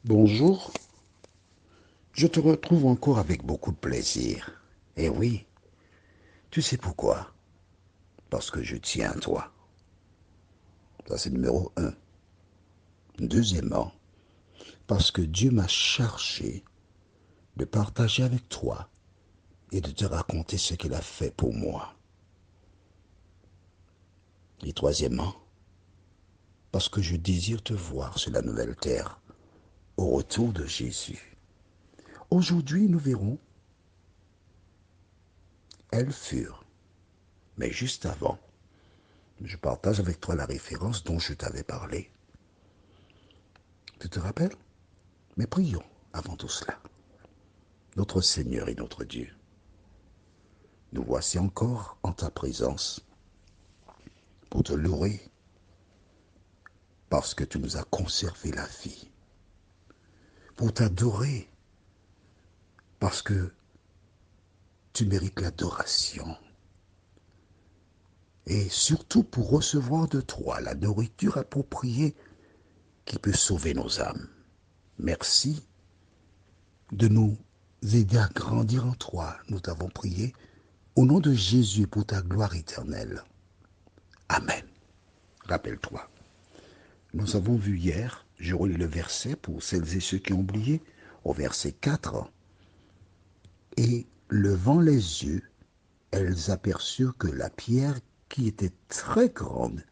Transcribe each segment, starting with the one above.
Bonjour, je te retrouve encore avec beaucoup de plaisir. Eh oui, tu sais pourquoi? Parce que je tiens à toi. Ça, c'est numéro un. Deuxièmement, parce que Dieu m'a chargé de partager avec toi et de te raconter ce qu'il a fait pour moi. Et troisièmement, parce que je désire te voir sur la nouvelle terre au retour de Jésus. Aujourd'hui, nous verrons, elles furent. Mais juste avant, je partage avec toi la référence dont je t'avais parlé. Tu te rappelles? Mais prions avant tout cela. Notre Seigneur et notre Dieu, nous voici encore en ta présence pour te louer parce que tu nous as conservé la vie, pour t'adorer parce que tu mérites l'adoration et surtout pour recevoir de toi la nourriture appropriée qui peut sauver nos âmes. Merci de nous aider à grandir en toi. Nous t'avons prié au nom de Jésus pour ta gloire éternelle. Amen. Rappelle-toi. Nous avons vu hier, je relis le verset pour celles et ceux qui ont oublié, au verset 4. Et levant les yeux, elles aperçurent que la pierre, qui était très grande,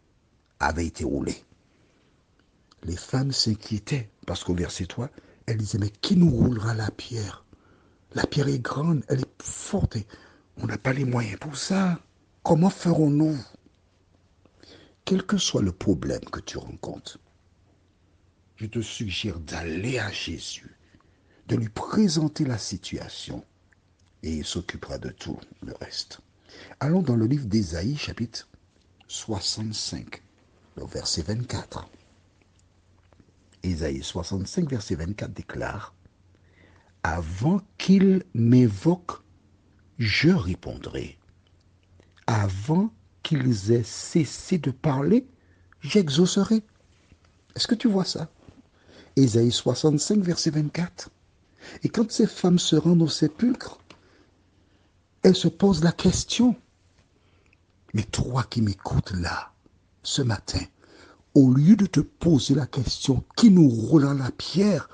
avait été roulée. Les femmes s'inquiétaient parce qu'au verset 3, elles disaient, mais qui nous roulera la pierre? La pierre est grande, elle est forte et on n'a pas les moyens pour ça. Comment ferons-nous? Quel que soit le problème que tu rencontres, je te suggère d'aller à Jésus, de lui présenter la situation et il s'occupera de tout le reste. Allons dans le livre d'Ésaïe, chapitre 65, le verset 24. Ésaïe 65, verset 24 déclare, avant qu'ils m'évoquent, je répondrai. Avant qu'ils aient cessé de parler, j'exaucerai. Est-ce que tu vois ça? Ésaïe 65, verset 24. Et quand ces femmes se rendent au sépulcre, elles se posent la question. Mais toi qui m'écoutes là, ce matin, au lieu de te poser la question qui nous roulera la pierre,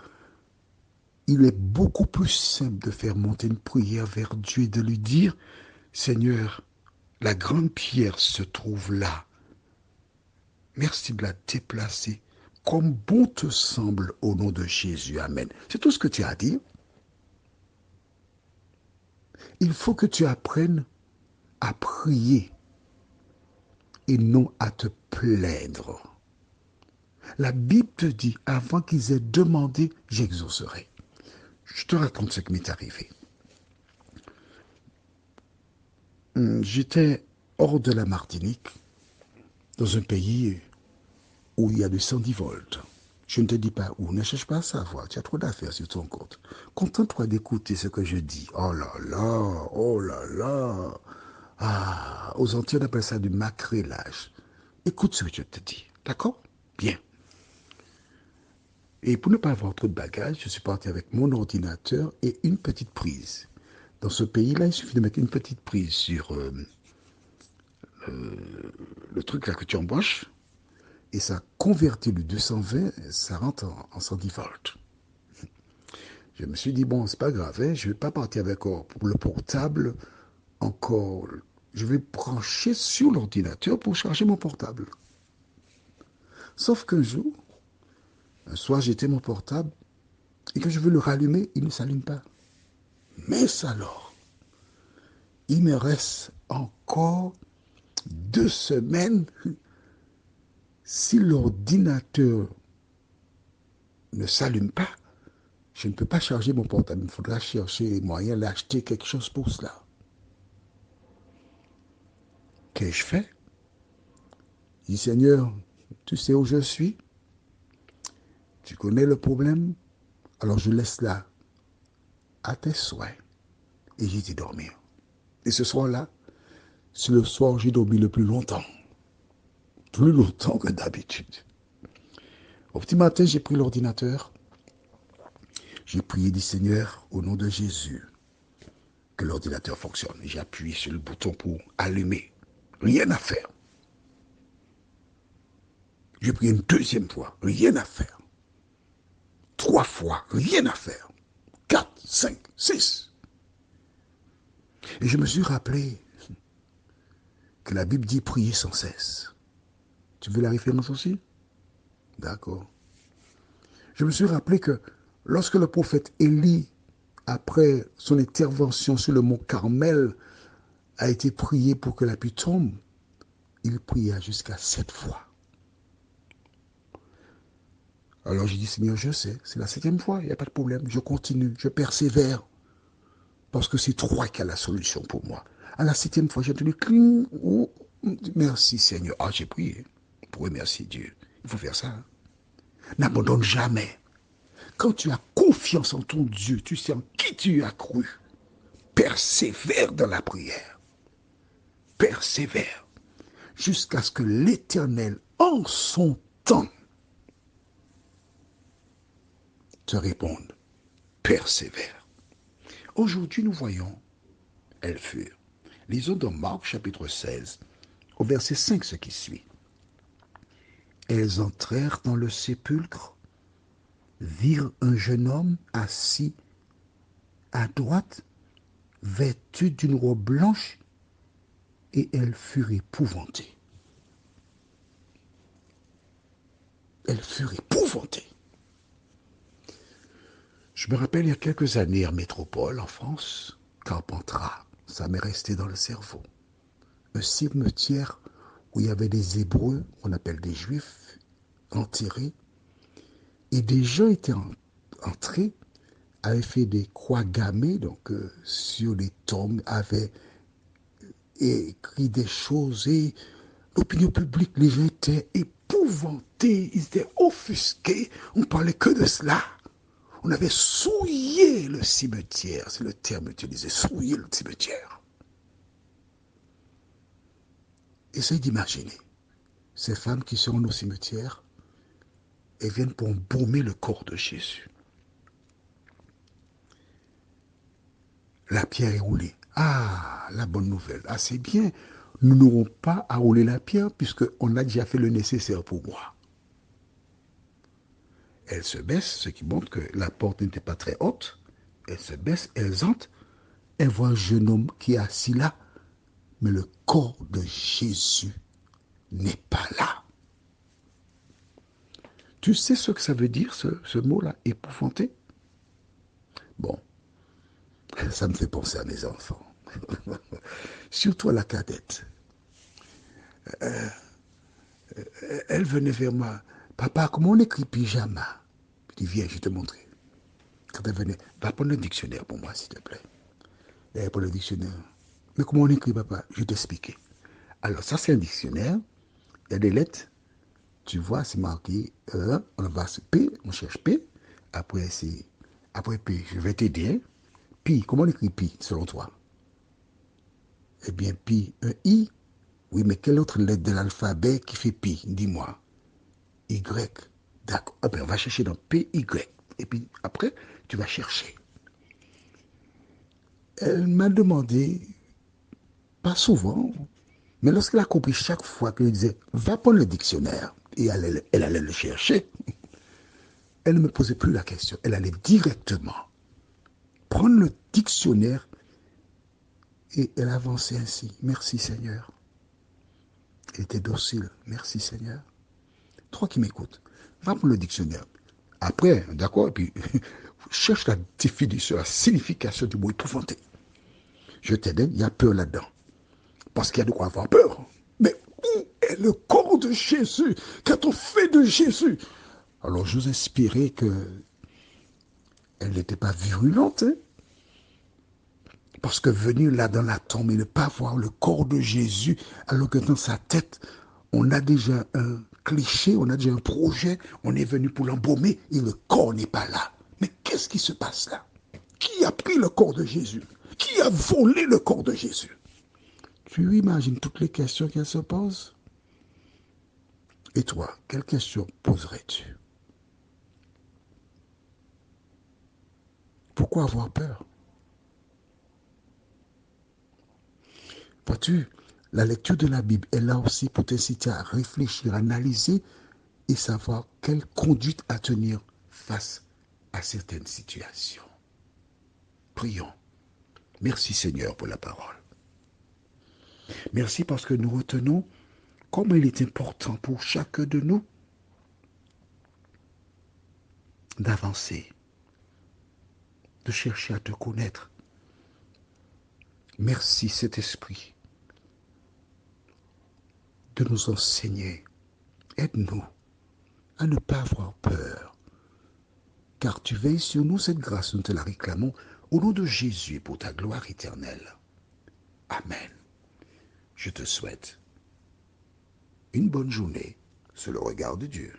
il est beaucoup plus simple de faire monter une prière vers Dieu et de lui dire, Seigneur, la grande pierre se trouve là. Merci de la déplacer. Comme bon te semble au nom de Jésus. Amen. C'est tout ce que tu as à dire. Il faut que tu apprennes à prier et non à te plaindre. La Bible te dit, avant qu'ils aient demandé, j'exaucerai. Je te raconte ce qui m'est arrivé. J'étais hors de la Martinique, dans un pays où il y a du 110 volts. Je ne te dis pas où, ne cherche pas à savoir, tu as trop d'affaires sur ton compte. Contente-toi d'écouter ce que je dis. Oh là là, oh là là. Ah, aux Antilles, on appelle ça du macrélage. Écoute ce que je te dis, d'accord? Bien. Et pour ne pas avoir trop de bagages, je suis parti avec mon ordinateur et une petite prise. Dans ce pays-là, il suffit de mettre une petite prise sur le truc là que tu embauches et ça convertit le 220, ça rentre en 110 volts. Je me suis dit, bon, c'est pas grave, hein, je ne vais pas partir avec pour le portable encore. Je vais brancher sur l'ordinateur pour charger mon portable. Sauf qu'un jour, un soir, j'étais mon portable et que je veux le rallumer, il ne s'allume pas. Mais alors, il me reste encore 2 semaines. Si l'ordinateur ne s'allume pas, je ne peux pas charger mon portable. Il faudra chercher les moyens d'acheter quelque chose pour cela. Qu'ai-je fait? Je dis, Seigneur, tu sais où je suis? Tu connais le problème? Alors je laisse là, à tes souhaits. Et j'ai dit dormir. Et ce soir-là, c'est le soir où j'ai dormi le plus longtemps. Plus longtemps que d'habitude. Au petit matin, j'ai pris l'ordinateur. J'ai prié, dit Seigneur, au nom de Jésus, que l'ordinateur fonctionne. J'ai appuyé sur le bouton pour allumer. Rien à faire. J'ai prié une deuxième fois. Rien à faire. 3 fois. Rien à faire. 4, 5, 6. Et je me suis rappelé que la Bible dit prier sans cesse. Tu veux la référence aussi? D'accord. Je me suis rappelé que lorsque le prophète Élie, après son intervention sur le mont Carmel, a été prié pour que la pluie tombe, il pria jusqu'à 7 fois. Alors j'ai dit, Seigneur, je sais, c'est la 7e fois, il n'y a pas de problème, je continue, je persévère, parce que c'est toi qui as la solution pour moi. À la 7e fois, j'ai entendu, cling, oh, merci Seigneur. Ah, j'ai prié pour remercier Dieu. Il faut faire ça. Hein. N'abandonne jamais. Quand tu as confiance en ton Dieu, tu sais en qui tu as cru. Persévère dans la prière. Persévère. Jusqu'à ce que l'Éternel, en son temps, te réponde. Persévère. Aujourd'hui, nous voyons, elles furent. Lisons dans Marc chapitre 16, au verset 5, ce qui suit. Elles entrèrent dans le sépulcre, virent un jeune homme assis à droite, vêtu d'une robe blanche, et elles furent épouvantées. Elles furent épouvantées. Je me rappelle il y a quelques années en métropole, en France, Carpentras, ça m'est resté dans le cerveau. Un cimetière où il y avait des Hébreux, qu'on appelle des Juifs, enterrés, et des gens étaient entrés, avaient fait des croix gammées, donc sur les tombes, avaient écrit des choses, et l'opinion publique, les gens étaient épouvantés, ils étaient offusqués, on ne parlait que de cela. On avait souillé le cimetière, c'est le terme utilisé, souillé le cimetière. Essayez d'imaginer ces femmes qui sont au cimetière et viennent pour embaumer le corps de Jésus. La pierre est roulée. Ah, la bonne nouvelle. Ah, c'est bien. Nous n'aurons pas à rouler la pierre puisqu'on a déjà fait le nécessaire pour moi. Elle se baisse, ce qui montre que la porte n'était pas très haute. Elle se baisse, elle entre. Elle voit un jeune homme qui est assis là. Mais le corps de Jésus n'est pas là. Tu sais ce que ça veut dire, ce mot-là, épouvanté? Bon, ça me fait penser à mes enfants. Surtout à la cadette. Elle venait vers moi. Papa, comment on écrit pyjama? Je dis, viens, je vais te montrer. Quand elle venait, va prendre le dictionnaire pour moi, s'il te plaît. Elle prend le dictionnaire. Mais comment on écrit, papa? Je vais t'expliquer. Alors, ça, c'est un dictionnaire. Il y a des lettres. Tu vois, c'est marqué on va sur P, on cherche P. Après P, je vais t'aider. Hein. Pi, comment on écrit Pi, selon toi? Eh bien, Pi, un I. Oui, mais quelle autre lettre de l'alphabet qui fait Pi? Dis-moi. Y. D'accord. Ah ben, on va chercher dans P, Y. Et puis, après, tu vas chercher. Elle m'a demandé, pas souvent, mais lorsqu'elle a compris chaque fois que je disais, va prendre le dictionnaire, et elle allait le chercher, elle ne me posait plus la question. Elle allait directement prendre le dictionnaire et elle avançait ainsi. Merci Seigneur. Elle était docile. Merci Seigneur. Toi qui m'écoutes, va prendre le dictionnaire. Après, d'accord, et puis cherche la définition, la signification du mot épouvanté. Je t'aide, il y a peur là-dedans. Parce qu'il y a de quoi avoir peur. Mais où est le corps de Jésus? Qu'a-t-on fait de Jésus? Alors, j'ose espérer qu'elle n'était pas virulente. Hein? Parce que venir là dans la tombe et ne pas voir le corps de Jésus, alors que dans sa tête, on a déjà un cliché, on a déjà un projet, on est venu pour l'embaumer et le corps n'est pas là. Mais qu'est-ce qui se passe là? Qui a pris le corps de Jésus? Qui a volé le corps de Jésus? Tu imagines toutes les questions qu'elle se pose? Et toi, quelles questions poserais-tu? Pourquoi avoir peur? Vois-tu, la lecture de la Bible est là aussi pour t'inciter à réfléchir, analyser et savoir quelle conduite à tenir face à certaines situations. Prions. Merci Seigneur pour la parole. Merci parce que nous retenons combien il est important pour chacun de nous d'avancer, de chercher à te connaître. Merci Saint-Esprit de nous enseigner. Aide-nous à ne pas avoir peur, car tu veilles sur nous, cette grâce, nous te la réclamons au nom de Jésus pour ta gloire éternelle. Amen. Je te souhaite une bonne journée sous le regard de Dieu.